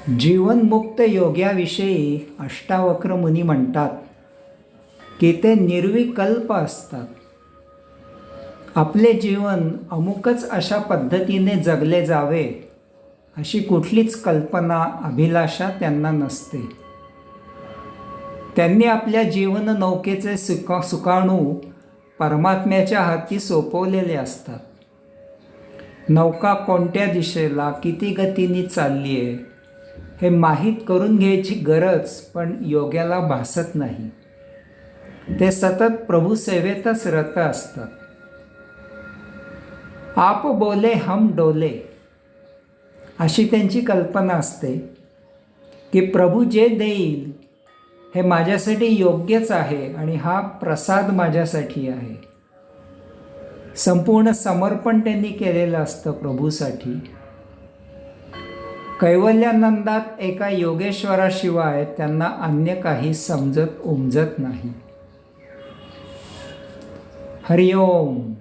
जीवनमुक्त योग्याविषयी अष्टावक्र मुनी म्हणतात की ते निर्विकल्प असतात. आपले जीवन अमुकच अशा पद्धतीने जगले जावे अशी कुठलीच कल्पना अभिलाषा त्यांना नसते. त्यांनी आपल्या जीवन नौकेचे सुकाणू परमात्म्याच्या हाती सोपवलेले असतात. नौका कोणत्या दिशेला किती गतीने चालली आहे हे माहीत करून घ्यायची गरज पण योग्याला भासत नाही. ते सतत प्रभू सेवेतच रत असतात. आप बोले हम डोले अशी त्यांची कल्पना असते की प्रभू जे देईल हे माझ्यासाठी योग्यच आहे आणि हा प्रसाद माझ्यासाठी आहे. संपूर्ण समर्पण त्यांनी केलेलं असतं प्रभूसाठी. कैवल्यानंदात एका योगेश्वराशिवाय त्यांना अन्य काही समजत उमजत नाही. हरिओम.